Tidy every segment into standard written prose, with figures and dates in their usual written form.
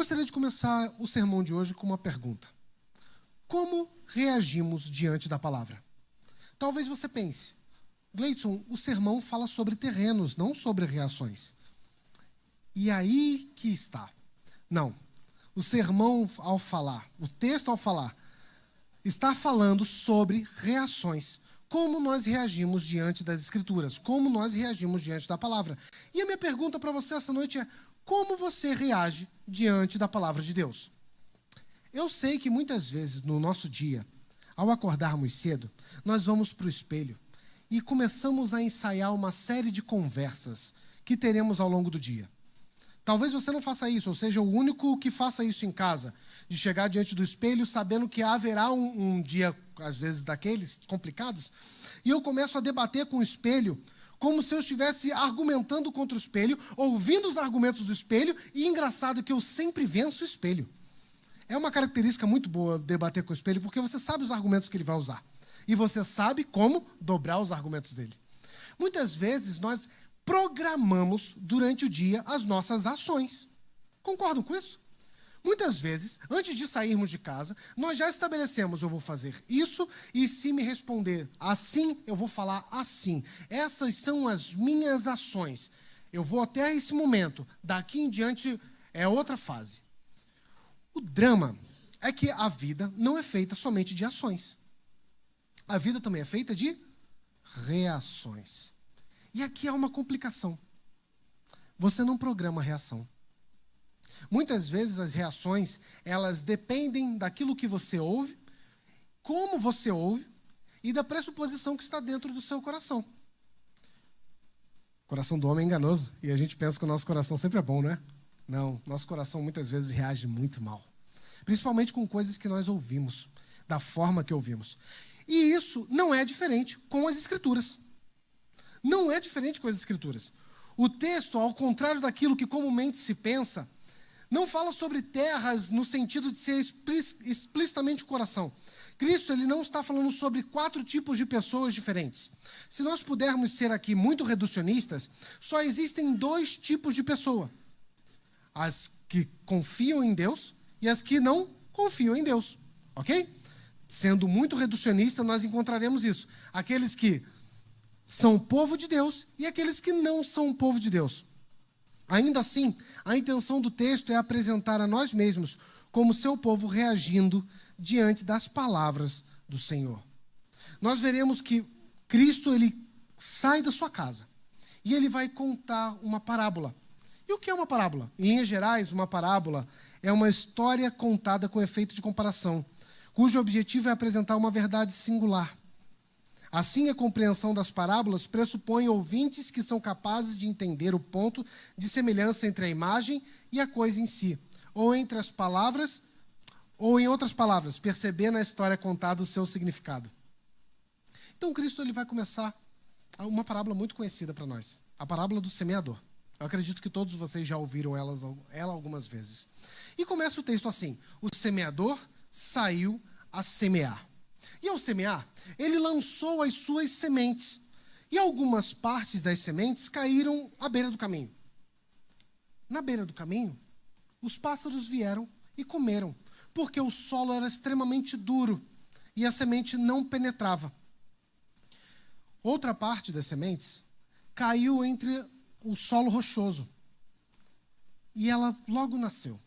gostaria de começar o sermão de hoje com uma pergunta. Como reagimos diante da palavra? Talvez você pense, Gleidson, o sermão fala sobre terrenos, não sobre reações. E aí que está. Não. O sermão ao falar, o texto ao falar, está falando sobre reações. Como nós reagimos diante das Escrituras, como nós reagimos diante da palavra. E a minha pergunta para você essa noite é, como você reage diante da palavra de Deus? Eu sei que muitas vezes no nosso dia, ao acordarmos cedo, nós vamos para o espelho e começamos a ensaiar uma série de conversas que teremos ao longo do dia. Talvez você não faça isso, ou seja, o único que faça isso em casa, de chegar diante do espelho sabendo que haverá um dia, às vezes, daqueles complicados, e eu começo a debater com o espelho, como se eu estivesse argumentando contra o espelho, ouvindo os argumentos do espelho, e engraçado que eu sempre venço o espelho. É uma característica muito boa debater com o espelho, porque você sabe os argumentos que ele vai usar, e você sabe como dobrar os argumentos dele. Muitas vezes nós programamos durante o dia as nossas ações. Concordam com isso? Muitas vezes, antes de sairmos de casa, nós já estabelecemos, eu vou fazer isso, e se me responder assim, eu vou falar assim. Essas são as minhas ações. Eu vou até esse momento, daqui em diante é outra fase. O drama é que a vida não é feita somente de ações. A vida também é feita de reações. E aqui há uma complicação. Você não programa a reação. Muitas vezes as reações, elas dependem daquilo que você ouve, como você ouve e da pressuposição que está dentro do seu coração. O coração do homem é enganoso e a gente pensa que o nosso coração sempre é bom, né? Não, nosso coração muitas vezes reage muito mal. Principalmente com coisas que nós ouvimos, da forma que ouvimos. E isso não é diferente com as Escrituras. Não é diferente com as Escrituras. O texto, ao contrário daquilo que comumente se pensa, não fala sobre terras no sentido de ser explicitamente o coração. Cristo ele não está falando sobre 4 tipos de pessoas diferentes. Se nós pudermos ser aqui muito reducionistas, só existem 2 tipos de pessoa. As que confiam em Deus e as que não confiam em Deus. Ok? Sendo muito reducionista, nós encontraremos isso. Aqueles que são o povo de Deus e aqueles que não são o povo de Deus. Ainda assim, a intenção do texto é apresentar a nós mesmos como seu povo reagindo diante das palavras do Senhor. Nós veremos que Cristo ele sai da sua casa e ele vai contar uma parábola. E o que é uma parábola? Em linhas gerais, uma parábola é uma história contada com efeito de comparação, cujo objetivo é apresentar uma verdade singular. Assim, a compreensão das parábolas pressupõe ouvintes que são capazes de entender o ponto de semelhança entre a imagem e a coisa em si, ou entre as palavras, ou em outras palavras, perceber na história contada o seu significado. Então, Cristo ele vai começar uma parábola muito conhecida para nós, a parábola do semeador. Eu acredito que todos vocês já ouviram ela algumas vezes. E começa o texto assim: o semeador saiu a semear. E ao semear, ele lançou as suas sementes. E algumas partes das sementes caíram à beira do caminho. Na beira do caminho, os pássaros vieram e comeram, porque o solo era extremamente duro e a semente não penetrava. Outra parte das sementes caiu entre o solo rochoso. E ela logo nasceu,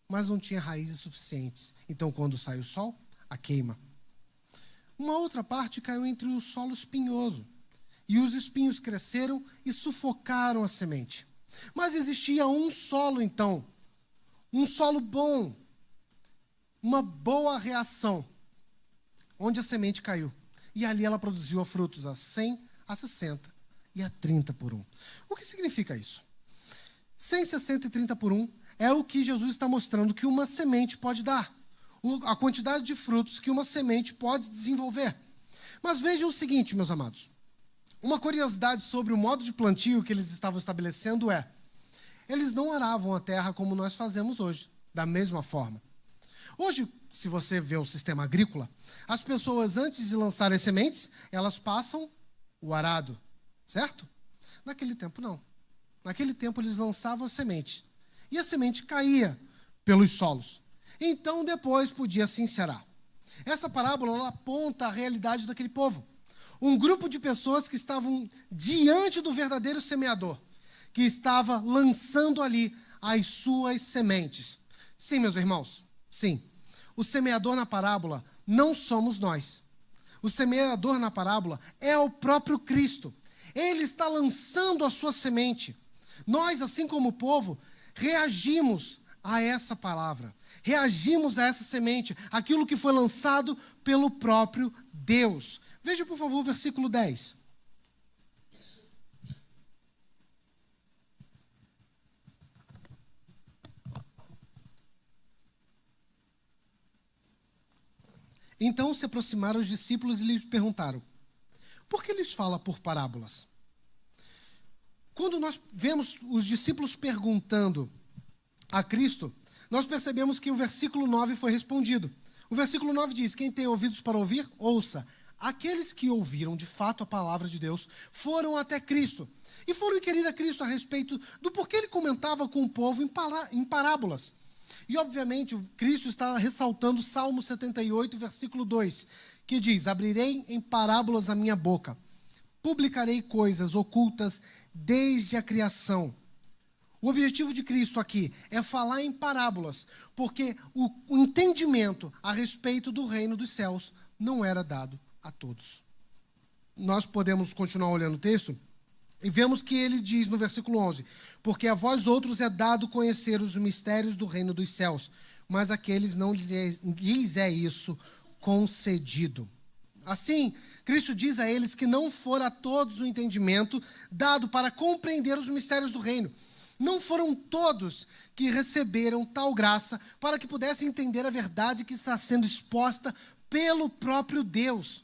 mas não tinha raízes suficientes. Então, quando sai o sol, a queima. Uma outra parte caiu entre o solo espinhoso, e os espinhos cresceram e sufocaram a semente. Mas existia um solo, então, um solo bom, uma boa reação, onde a semente caiu. E ali ela produziu frutos a 100, a 60 e a 30 por 1. O que significa isso? 100, 60 e 30 por 1 é o que Jesus está mostrando que uma semente pode dar. A quantidade de frutos que uma semente pode desenvolver. Mas vejam o seguinte, meus amados. Uma curiosidade sobre o modo de plantio que eles estavam estabelecendo é: eles não aravam a terra como nós fazemos hoje, da mesma forma. Hoje, se você vê o sistema agrícola, as pessoas, antes de lançarem sementes, elas passam o arado, certo? Naquele tempo, não. Naquele tempo, eles lançavam a semente. E a semente caía pelos solos. Então, depois podia se encerar. Essa parábola ela aponta a realidade daquele povo. Um grupo de pessoas que estavam diante do verdadeiro semeador, que estava lançando ali as suas sementes. Sim, meus irmãos, sim. O semeador na parábola não somos nós. O semeador na parábola é o próprio Cristo. Ele está lançando a sua semente. Nós, assim como o povo, reagimos a essa palavra. Reagimos a essa semente, aquilo que foi lançado pelo próprio Deus. Veja, por favor, o versículo 10. Então se aproximaram os discípulos e lhes perguntaram: por que lhes fala por parábolas? Quando nós vemos os discípulos perguntando a Cristo, nós percebemos que o versículo 9 foi respondido. O versículo 9 diz: quem tem ouvidos para ouvir, ouça. Aqueles que ouviram de fato a palavra de Deus foram até Cristo e foram inquirir a Cristo a respeito do porquê ele comentava com o povo em parábolas. E, obviamente, Cristo está ressaltando Salmo 78, versículo 2, que diz: abrirei em parábolas a minha boca, publicarei coisas ocultas desde a criação. O objetivo de Cristo aqui é falar em parábolas, porque o entendimento a respeito do reino dos céus não era dado a todos. Nós podemos continuar olhando o texto e vemos que ele diz no versículo 11: porque a vós outros é dado conhecer os mistérios do reino dos céus, mas àqueles não lhes é isso concedido. Assim, Cristo diz a eles que não fora a todos o entendimento dado para compreender os mistérios do reino. Não foram todos que receberam tal graça para que pudessem entender a verdade que está sendo exposta pelo próprio Deus.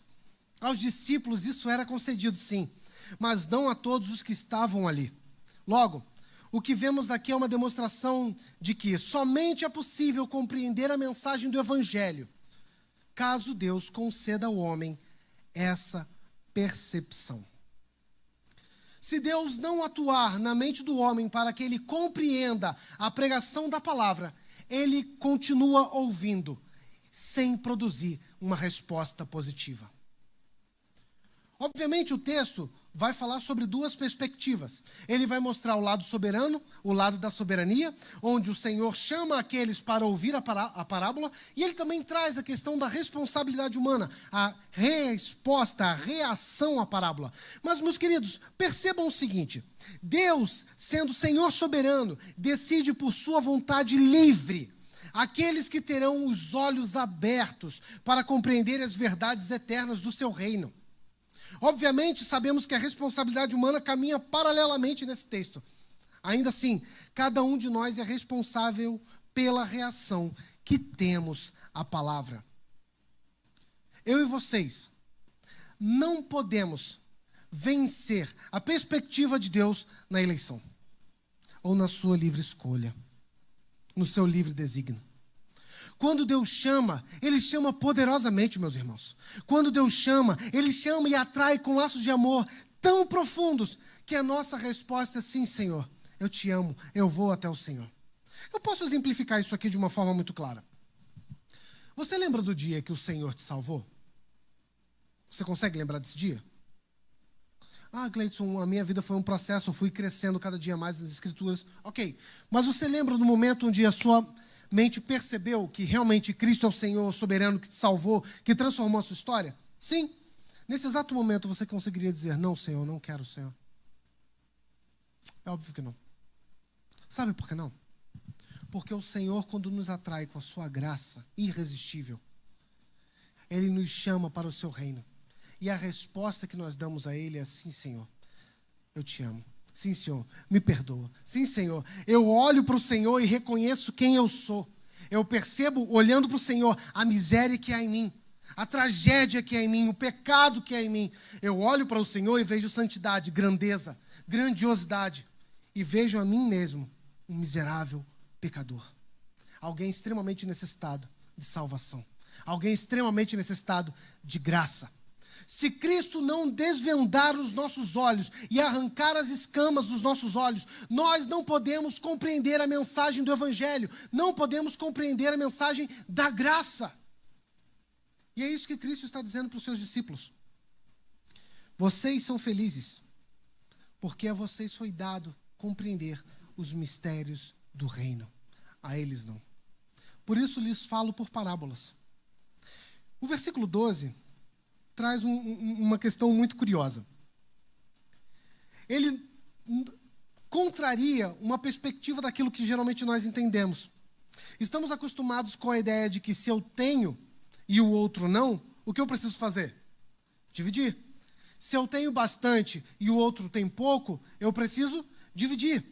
Aos discípulos isso era concedido, sim, mas não a todos os que estavam ali. Logo, o que vemos aqui é uma demonstração de que somente é possível compreender a mensagem do Evangelho caso Deus conceda ao homem essa percepção. Se Deus não atuar na mente do homem para que ele compreenda a pregação da palavra, ele continua ouvindo, sem produzir uma resposta positiva. Obviamente, o texto vai falar sobre duas perspectivas. Ele vai mostrar o lado soberano, o lado da soberania, onde o Senhor chama aqueles para ouvir a parábola, e ele também traz a questão da responsabilidade humana, a resposta, a reação à parábola. Mas, meus queridos, percebam o seguinte: Deus, sendo Senhor soberano, decide por sua vontade livre aqueles que terão os olhos abertos para compreender as verdades eternas do seu reino. Obviamente, sabemos que a responsabilidade humana caminha paralelamente nesse texto. Ainda assim, cada um de nós é responsável pela reação que temos à palavra. Eu e vocês não podemos vencer a perspectiva de Deus na eleição, ou na sua livre escolha, no seu livre desígnio. Quando Deus chama, Ele chama poderosamente, meus irmãos. Quando Deus chama, Ele chama e atrai com laços de amor tão profundos que a nossa resposta é: sim, Senhor, eu te amo, eu vou até o Senhor. Eu posso exemplificar isso aqui de uma forma muito clara. Você lembra do dia que o Senhor te salvou? Você consegue lembrar desse dia? Ah, Gleidson, a minha vida foi um processo, eu fui crescendo cada dia mais nas Escrituras. Ok, mas você lembra do momento onde a sua mente percebeu que realmente Cristo é o Senhor soberano que te salvou, que transformou a sua história? Sim. Nesse exato momento você conseguiria dizer: não, Senhor, não quero o Senhor. É óbvio que não. Sabe por que não? Porque o Senhor, quando nos atrai com a sua graça irresistível, Ele nos chama para o seu reino. E a resposta que nós damos a Ele é: sim, Senhor, eu te amo. Sim, Senhor, me perdoa. Sim, Senhor, eu olho para o Senhor e reconheço quem eu sou. Eu percebo, olhando para o Senhor, a miséria que há em mim, a tragédia que há em mim, o pecado que há em mim. Eu olho para o Senhor e vejo santidade, grandeza, grandiosidade. E vejo a mim mesmo um miserável pecador. Alguém extremamente necessitado de salvação. Alguém extremamente necessitado de graça. Se Cristo não desvendar os nossos olhos e arrancar as escamas dos nossos olhos, nós não podemos compreender a mensagem do Evangelho, não podemos compreender a mensagem da graça. E é isso que Cristo está dizendo para os seus discípulos. Vocês são felizes, porque a vocês foi dado compreender os mistérios do reino. A eles não. Por isso lhes falo por parábolas. O versículo 12 traz uma questão muito curiosa. Ele contraria uma perspectiva daquilo que geralmente nós entendemos. Estamos acostumados com a ideia de que se eu tenho e o outro não, o que eu preciso fazer? Dividir. Se eu tenho bastante e o outro tem pouco, eu preciso dividir.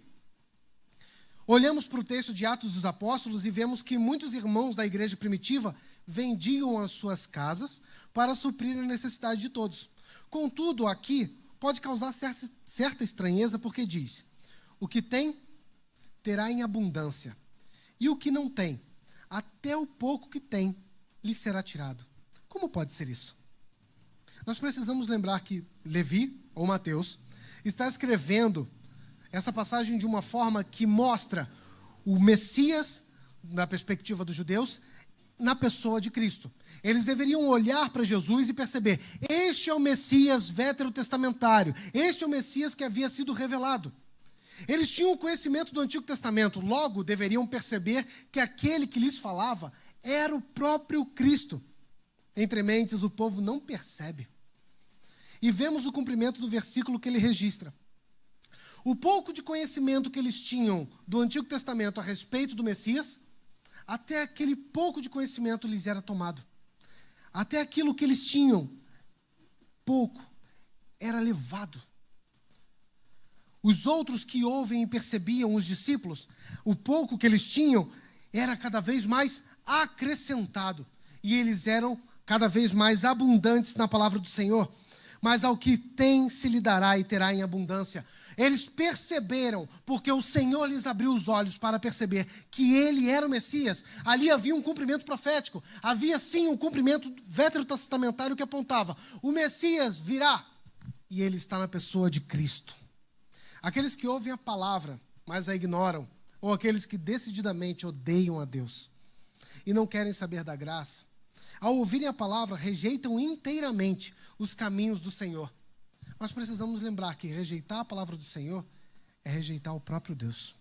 Olhamos para o texto de Atos dos Apóstolos e vemos que muitos irmãos da igreja primitiva vendiam as suas casas para suprir a necessidade de todos. Contudo, aqui pode causar certa estranheza, porque diz: o que tem, terá em abundância, e o que não tem, até o pouco que tem, lhe será tirado. Como pode ser isso? Nós precisamos lembrar que Levi, ou Mateus, está escrevendo essa passagem de uma forma que mostra o Messias, na perspectiva dos judeus, na pessoa de Cristo. Eles deveriam olhar para Jesus e perceber: este é o Messias veterotestamentário, este é o Messias que havia sido revelado. Eles tinham conhecimento do Antigo Testamento, logo deveriam perceber que aquele que lhes falava era o próprio Cristo. Entre mentes, o povo não percebe. E vemos o cumprimento do versículo que ele registra. O pouco de conhecimento que eles tinham do Antigo Testamento a respeito do Messias, até aquele pouco de conhecimento lhes era tomado. Até aquilo que eles tinham, pouco, era levado. Os outros que ouvem e percebiam os discípulos, o pouco que eles tinham era cada vez mais acrescentado. E eles eram cada vez mais abundantes na palavra do Senhor. Mas ao que tem se lhe dará e terá em abundância. Eles perceberam, porque o Senhor lhes abriu os olhos para perceber que ele era o Messias. Ali havia um cumprimento profético. Havia sim um cumprimento veterotestamentário que apontava: o Messias virá. E ele está na pessoa de Cristo. Aqueles que ouvem a palavra, mas a ignoram, ou aqueles que decididamente odeiam a Deus e não querem saber da graça, ao ouvirem a palavra, rejeitam inteiramente os caminhos do Senhor. Nós precisamos lembrar que rejeitar a palavra do Senhor é rejeitar o próprio Deus.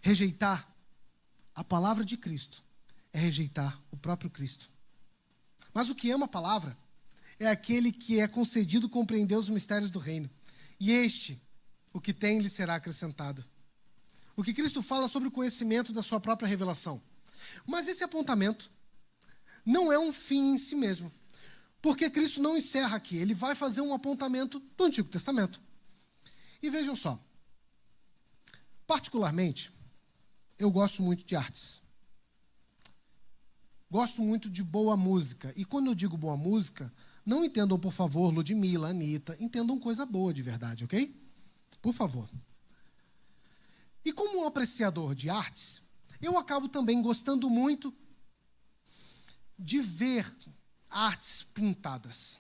Rejeitar a palavra de Cristo é rejeitar o próprio Cristo. Mas o que ama a palavra é aquele que é concedido compreender os mistérios do reino. E este, o que tem, lhe será acrescentado. O que Cristo fala sobre o conhecimento da sua própria revelação. Mas esse apontamento não é um fim em si mesmo. Porque Cristo não encerra aqui. Ele vai fazer um apontamento do Antigo Testamento. E vejam só. Particularmente, eu gosto muito de artes. Gosto muito de boa música. E quando eu digo boa música, não entendam, por favor, Ludmilla, Anitta. Entendam coisa boa de verdade, ok? Por favor. E como um apreciador de artes, eu acabo também gostando muito de ver artes pintadas.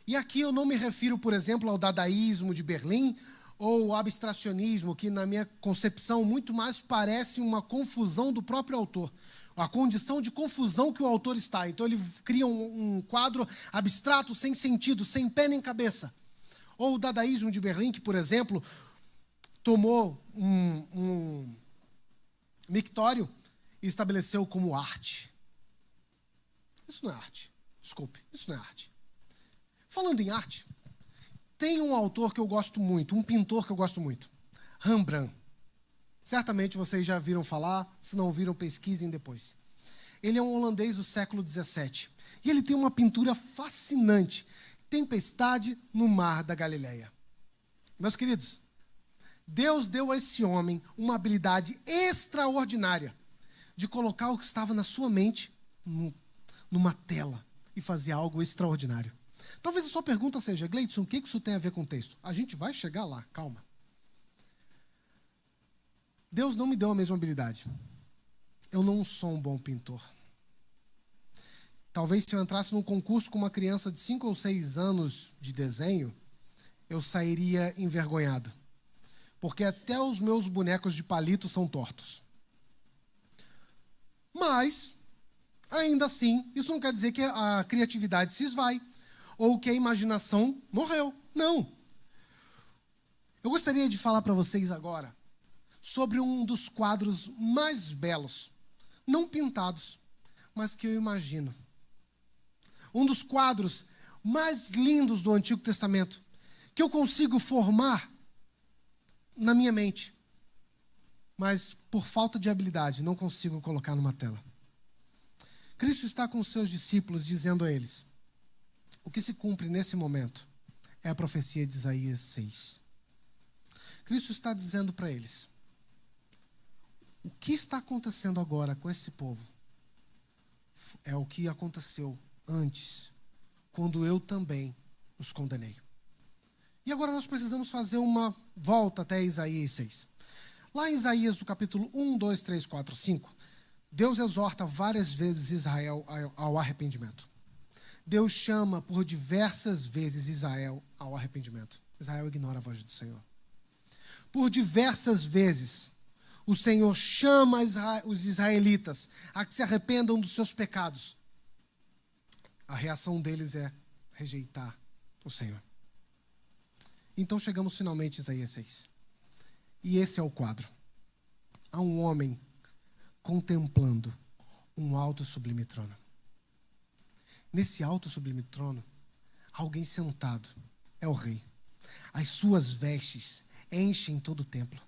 E aqui eu não me refiro, por exemplo, ao dadaísmo de Berlim ou ao abstracionismo, que na minha concepção muito mais parece uma confusão do próprio autor. A condição de confusão que o autor está. Então ele cria um quadro abstrato, sem sentido, sem pé nem cabeça. Ou o dadaísmo de Berlim, que, por exemplo, tomou um mictório e estabeleceu como arte. Isso não é arte. Desculpe, isso não é arte. Falando em arte, tem um autor que eu gosto muito, um pintor que eu gosto muito, Rembrandt. Certamente vocês já viram falar, se não viram, pesquisem depois. Ele é um holandês do século XVII. E ele tem uma pintura fascinante, Tempestade no Mar da Galileia. Meus queridos, Deus deu a esse homem uma habilidade extraordinária de colocar o que estava na sua mente numa tela e fazer algo extraordinário. Talvez a sua pergunta seja: Gleidson, o que isso tem a ver com o texto? A gente vai chegar lá, calma. Deus não me deu a mesma habilidade. Eu não sou um bom pintor. Talvez se eu entrasse num concurso com uma criança de 5 ou 6 anos de desenho, eu sairia envergonhado. Porque até os meus bonecos de palito são tortos. Mas, ainda assim, isso não quer dizer que a criatividade se esvai ou que a imaginação morreu. Não. Eu gostaria de falar para vocês agora sobre um dos quadros mais belos, não pintados, mas que eu imagino. Um dos quadros mais lindos do Antigo Testamento, que eu consigo formar na minha mente, mas por falta de habilidade não consigo colocar numa tela. Cristo está com os seus discípulos dizendo a eles: o que se cumpre nesse momento é a profecia de Isaías 6. Cristo está dizendo para eles: o que está acontecendo agora com esse povo é o que aconteceu antes, quando eu também os condenei. E agora nós precisamos fazer uma volta até Isaías 6. Lá em Isaías, do capítulo 1, 2, 3, 4, 5, Deus exorta várias vezes Israel ao arrependimento. Deus chama por diversas vezes Israel ao arrependimento. Israel ignora a voz do Senhor. Por diversas vezes, o Senhor chama os israelitas a que se arrependam dos seus pecados. A reação deles é rejeitar o Senhor. Então chegamos finalmente a Isaías 6. E esse é o quadro. Há um homem contemplando um alto e sublime trono. Nesse alto e sublime trono, alguém sentado, é o rei. As suas vestes enchem todo o templo.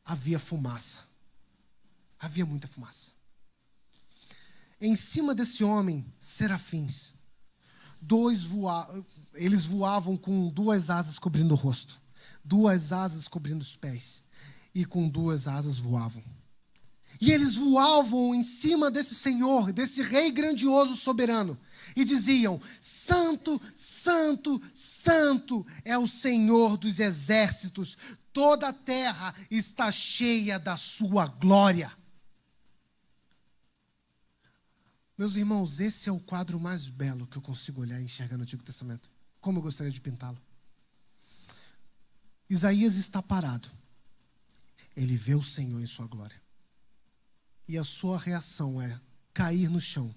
Havia fumaça. Havia muita fumaça. Em cima desse homem, serafins. Eles voavam com 2 asas cobrindo o rosto, 2 asas cobrindo os pés, e com 2 asas voavam. E eles voavam em cima desse Senhor, desse Rei grandioso, soberano, e diziam: Santo, Santo, Santo é o Senhor dos exércitos, toda a terra está cheia da sua glória. Meus irmãos, esse é o quadro mais belo que eu consigo olhar e enxergar no Antigo Testamento. Como eu gostaria de pintá-lo. Isaías está parado. Ele vê o Senhor em sua glória. E a sua reação é cair no chão,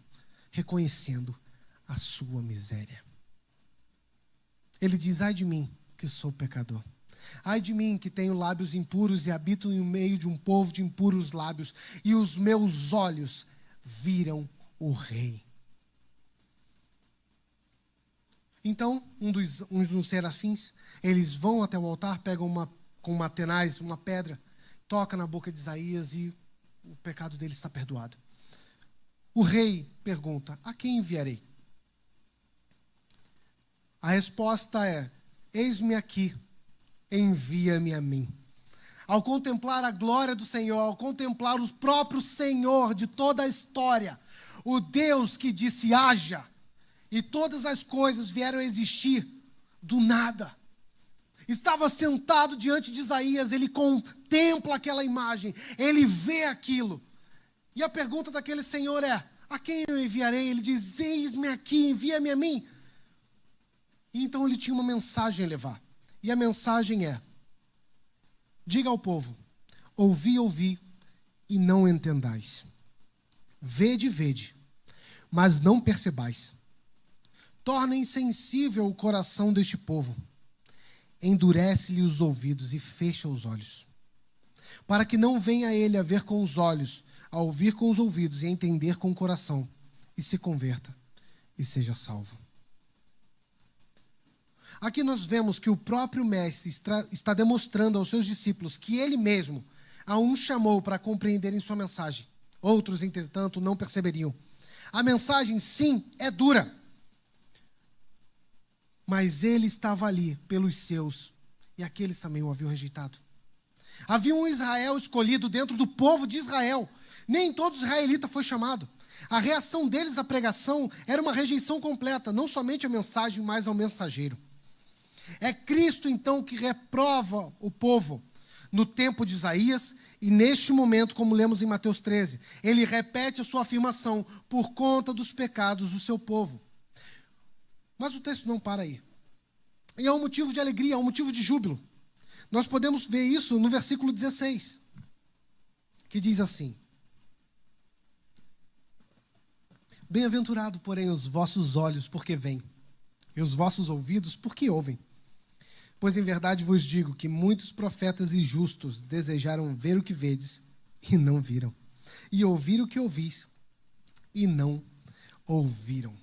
reconhecendo a sua miséria. Ele diz: ai de mim, que sou pecador. Ai de mim, que tenho lábios impuros e habito no meio de um povo de impuros lábios, e os meus olhos viram o rei. Então, um dos serafins, eles vão até o altar, pegam com uma tenaz, uma pedra, toca na boca de Isaías e o pecado dele está perdoado. O rei pergunta: a quem enviarei? A resposta é: eis-me aqui, envia-me a mim. Ao contemplar a glória do Senhor, ao contemplar o próprio Senhor de toda a história, o Deus que disse haja, e todas as coisas vieram a existir do nada. Estava sentado diante de Isaías, ele contempla aquela imagem, ele vê aquilo. E a pergunta daquele Senhor é: a quem eu enviarei? Ele diz: eis-me aqui, envia-me a mim. E então ele tinha uma mensagem a levar. E a mensagem é: diga ao povo, ouvi, ouvi, e não entendais. Vede, vede, mas não percebais. Torna insensível o coração deste povo. Endurece-lhe os ouvidos e fecha os olhos, para que não venha ele a ver com os olhos, a ouvir com os ouvidos e a entender com o coração, e se converta e seja salvo. Aqui nós vemos que o próprio Mestre está demonstrando aos seus discípulos que ele mesmo a um chamou para compreenderem sua mensagem. Outros, entretanto, não perceberiam. A mensagem, sim, é dura. Mas ele estava ali pelos seus, e aqueles também o haviam rejeitado. Havia um Israel escolhido dentro do povo de Israel. Nem todo israelita foi chamado. A reação deles à pregação era uma rejeição completa, não somente à mensagem, mas ao mensageiro. É Cristo, então, que reprova o povo, no tempo de Isaías, e neste momento, como lemos em Mateus 13, ele repete a sua afirmação por conta dos pecados do seu povo. Mas o texto não para aí. E é um motivo de alegria, é um motivo de júbilo. Nós podemos ver isso no versículo 16, que diz assim: Bem-aventurado, porém, os vossos olhos, porque veem, e os vossos ouvidos, porque ouvem. Pois em verdade vos digo que muitos profetas e justos desejaram ver o que vedes, e não viram, e ouvir o que ouvis, e não ouviram.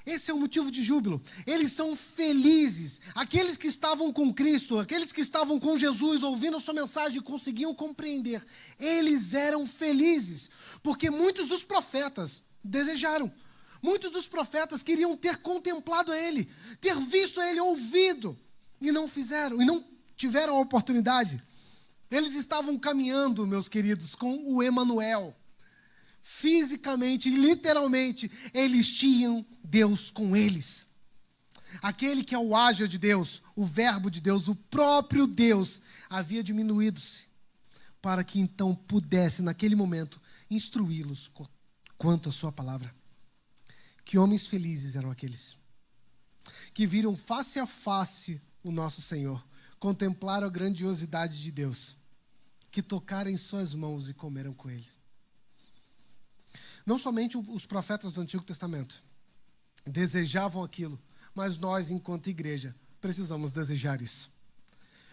Esse é o motivo de júbilo. Eles são felizes. Aqueles que estavam com Cristo, aqueles que estavam com Jesus, ouvindo a sua mensagem, conseguiam compreender. Eles eram felizes, porque muitos dos profetas desejaram. Muitos dos profetas queriam ter contemplado ele, ter visto ele, ouvido, e não fizeram, e não tiveram a oportunidade. Eles estavam caminhando, meus queridos, com o Emanuel. Fisicamente e literalmente, eles tinham Deus com eles. Aquele que é o ágio de Deus, o verbo de Deus, o próprio Deus, havia diminuído-se, para que então pudesse, naquele momento, instruí-los quanto à sua palavra. Que homens felizes eram aqueles que viram face a face o nosso Senhor, contemplaram a grandiosidade de Deus, que tocaram em suas mãos e comeram com ele. Não somente os profetas do Antigo Testamento desejavam aquilo, mas nós, enquanto igreja, precisamos desejar isso.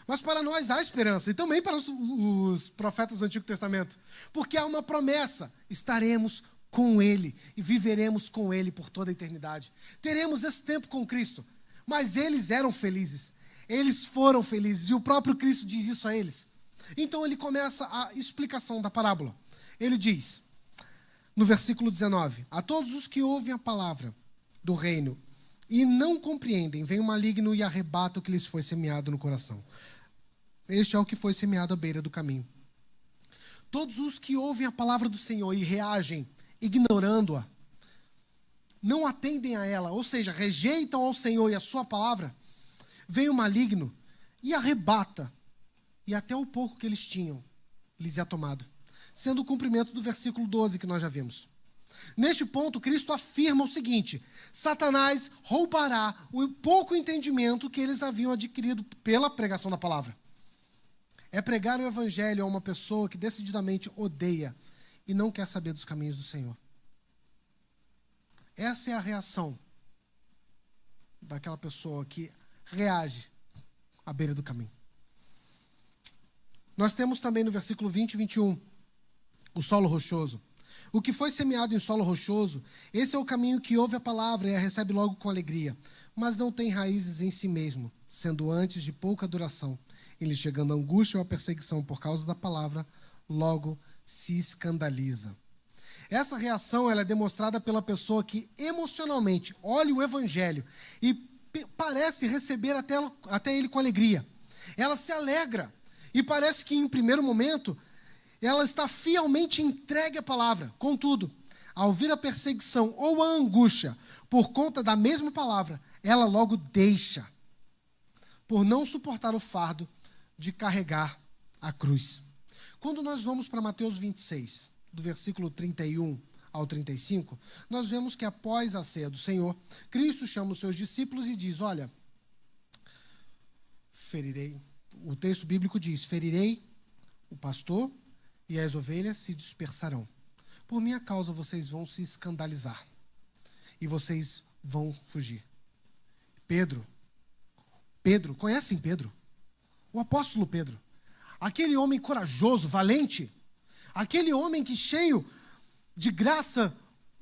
Mas para nós há esperança, e também para os profetas do Antigo Testamento, porque há uma promessa: estaremos com ele e viveremos com ele por toda a eternidade. Teremos esse tempo com Cristo. Mas eles eram felizes, eles foram felizes, e o próprio Cristo diz isso a eles. Então ele começa a explicação da parábola. Ele diz, no versículo 19: a todos os que ouvem a palavra do reino e não compreendem, vem o maligno e arrebata o que lhes foi semeado no coração. Este é o que foi semeado à beira do caminho. Todos os que ouvem a palavra do Senhor e reagem ignorando-a, não atendem a ela, ou seja, rejeitam ao Senhor e a sua palavra, vem o maligno e arrebata, e até o pouco que eles tinham lhes é tomado, sendo o cumprimento do versículo 12 que nós já vimos. Neste ponto, Cristo afirma o seguinte: Satanás roubará o pouco entendimento que eles haviam adquirido pela pregação da palavra. É pregar o evangelho a uma pessoa que decididamente odeia e não quer saber dos caminhos do Senhor. Essa é a reação daquela pessoa que reage à beira do caminho. Nós temos também no versículo 20 e 21, o solo rochoso. O que foi semeado em solo rochoso, esse é o caminho que ouve a palavra e a recebe logo com alegria, mas não tem raízes em si mesmo, sendo antes de pouca duração. Ele, chegando a angústia ou a perseguição por causa da palavra, logo se escandaliza. Essa reação ela é demonstrada pela pessoa que emocionalmente olha o evangelho e parece receber até ele com alegria. Ela se alegra e parece que em primeiro momento ela está fielmente entregue à palavra. Contudo, ao vir a perseguição ou a angústia por conta da mesma palavra, ela logo deixa, por não suportar o fardo de carregar a cruz. Quando nós vamos para Mateus 26, do versículo 31 ao 35, nós vemos que após a ceia do Senhor, Cristo chama os seus discípulos e diz, olha, ferirei, o texto bíblico diz, ferirei o pastor e as ovelhas se dispersarão. Por minha causa vocês vão se escandalizar e vocês vão fugir. Pedro, conhecem Pedro? O apóstolo Pedro. Aquele homem corajoso, valente, aquele homem que cheio de graça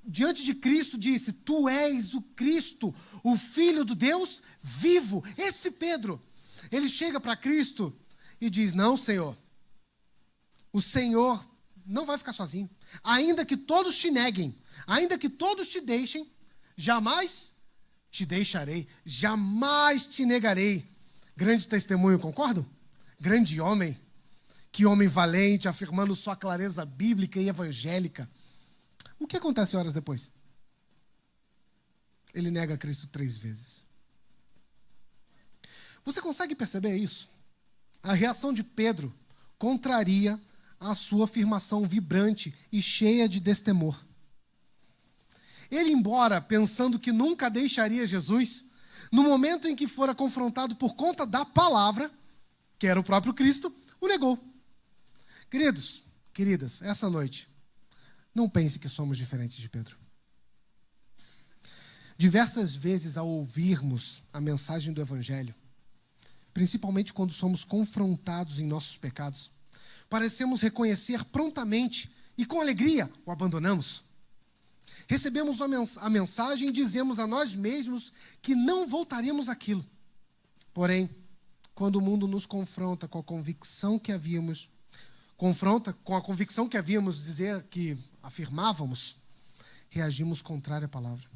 diante de Cristo disse, tu és o Cristo, o Filho do Deus vivo. Esse Pedro, ele chega para Cristo e diz, não, Senhor, o Senhor não vai ficar sozinho. Ainda que todos te neguem, ainda que todos te deixem, jamais te deixarei, jamais te negarei. Grande testemunho, concordam? Grande homem. Que homem valente, afirmando sua clareza bíblica e evangélica. O que acontece horas depois? Ele nega Cristo 3 vezes. Você consegue perceber isso? A reação de Pedro contraria a sua afirmação vibrante e cheia de destemor. Ele, embora pensando que nunca deixaria Jesus, no momento em que fora confrontado por conta da palavra, que era o próprio Cristo, o negou. Queridos, queridas, essa noite, não pense que somos diferentes de Pedro. Diversas vezes, ao ouvirmos a mensagem do Evangelho, principalmente quando somos confrontados em nossos pecados, parecemos reconhecer prontamente e com alegria o abandonamos. Recebemos a mensagem e dizemos a nós mesmos que não voltaremos àquilo. Porém, quando o mundo nos confronta com a convicção que havíamos dizer que afirmávamos, reagimos contrário à palavra.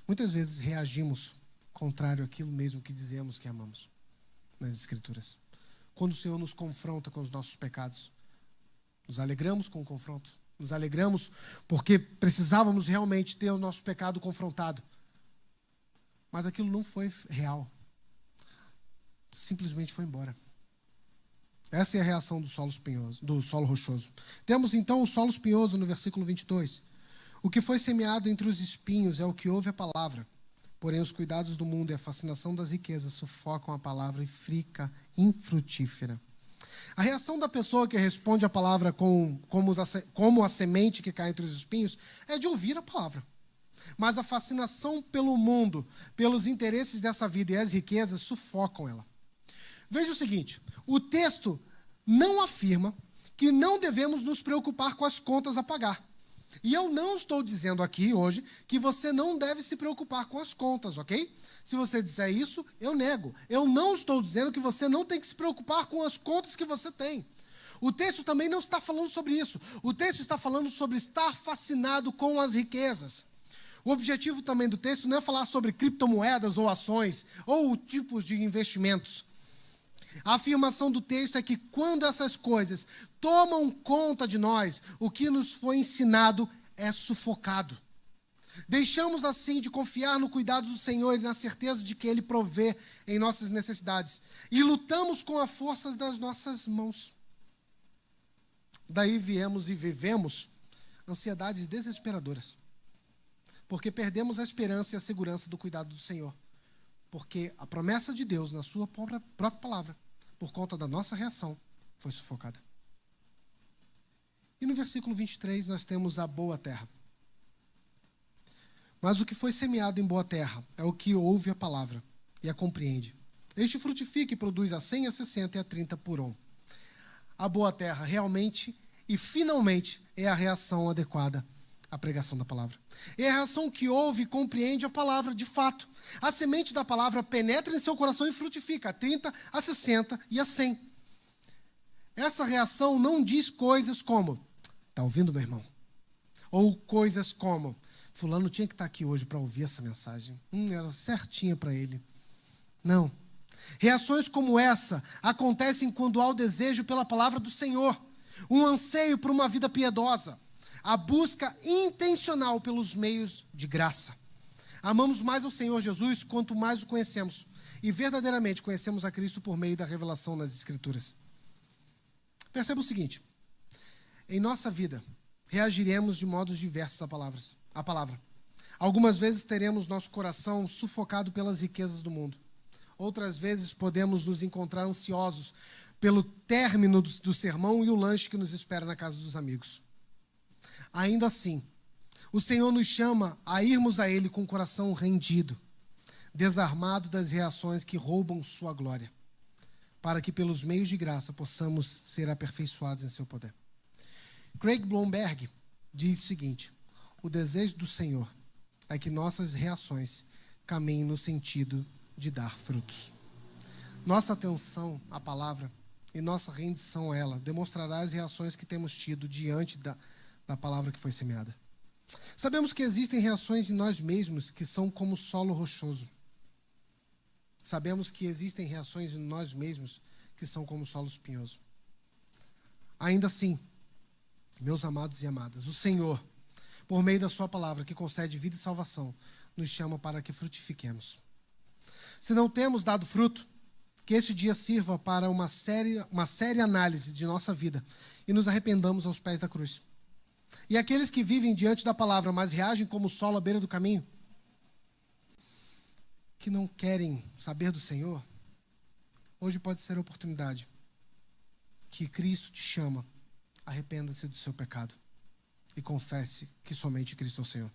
Muitas vezes reagimos contrário àquilo mesmo que dizemos que amamos nas Escrituras. Quando o Senhor nos confronta com os nossos pecados, nos alegramos com o confronto, nos alegramos porque precisávamos realmente ter o nosso pecado confrontado. Mas aquilo não foi real. Simplesmente foi embora. Essa é a reação do solo rochoso. Temos então o solo espinhoso no versículo 22. O que foi semeado entre os espinhos é o que ouve a palavra. Porém, os cuidados do mundo e a fascinação das riquezas sufocam a palavra e fica infrutífera. A reação da pessoa que responde a palavra como a semente que cai entre os espinhos é de ouvir a palavra. Mas a fascinação pelo mundo, pelos interesses dessa vida e as riquezas sufocam ela. Veja o seguinte, o texto não afirma que não devemos nos preocupar com as contas a pagar. E eu não estou dizendo aqui hoje que você não deve se preocupar com as contas, ok? Se você disser isso, eu nego. Eu não estou dizendo que você não tem que se preocupar com as contas que você tem. O texto também não está falando sobre isso. O texto está falando sobre estar fascinado com as riquezas. O objetivo também do texto não é falar sobre criptomoedas ou ações ou tipos de investimentos. A afirmação do texto é que quando essas coisas tomam conta de nós, o que nos foi ensinado é sufocado. Deixamos assim de confiar no cuidado do Senhor e na certeza de que Ele provê em nossas necessidades. E lutamos com a força das nossas mãos. Daí viemos e vivemos ansiedades desesperadoras. Porque perdemos a esperança e a segurança do cuidado do Senhor. Porque a promessa de Deus na sua própria palavra, por conta da nossa reação, foi sufocada. E no versículo 23 nós temos a boa terra. Mas o que foi semeado em boa terra é o que ouve a palavra e a compreende. Este frutifica e produz a 100, a 60 e a 30 por um. A boa terra realmente e finalmente é a reação adequada à pregação da palavra. É a reação que ouve e compreende a palavra de fato. A semente da palavra penetra em seu coração e frutifica a 30, a 60 e a 100. Essa reação não diz coisas como, está ouvindo, meu irmão? Ou coisas como, fulano tinha que estar aqui hoje para ouvir essa mensagem. Era certinha para ele. Não. Reações como essa acontecem quando há o desejo pela palavra do Senhor, um anseio por uma vida piedosa, a busca intencional pelos meios de graça. Amamos mais o Senhor Jesus quanto mais o conhecemos. E verdadeiramente conhecemos a Cristo por meio da revelação nas Escrituras. Perceba o seguinte. Em nossa vida, reagiremos de modos diversos à palavra. Algumas vezes teremos nosso coração sufocado pelas riquezas do mundo. Outras vezes podemos nos encontrar ansiosos pelo término do sermão e o lanche que nos espera na casa dos amigos. Ainda assim, o Senhor nos chama a irmos a Ele com o coração rendido, desarmado das reações que roubam sua glória, para que pelos meios de graça possamos ser aperfeiçoados em seu poder. Craig Blomberg diz o seguinte: o desejo do Senhor é que nossas reações caminhem no sentido de dar frutos. Nossa atenção à palavra e nossa rendição a ela demonstrará as reações que temos tido diante da palavra que foi semeada. Sabemos que existem reações em nós mesmos que são como solo rochoso. Sabemos que existem reações em nós mesmos que são como solo espinhoso. Ainda assim, meus amados e amadas, o Senhor, por meio da sua palavra que concede vida e salvação, nos chama para que frutifiquemos. Se não temos dado fruto, Que esse dia sirva para uma séria análise de nossa vida e nos arrependamos aos pés da cruz. E aqueles que vivem diante da palavra, mas reagem como o sol à beira do caminho, que não querem saber do Senhor, hoje pode ser a oportunidade que Cristo te chama. Arrependa-se do seu pecado e confesse que somente Cristo é o Senhor.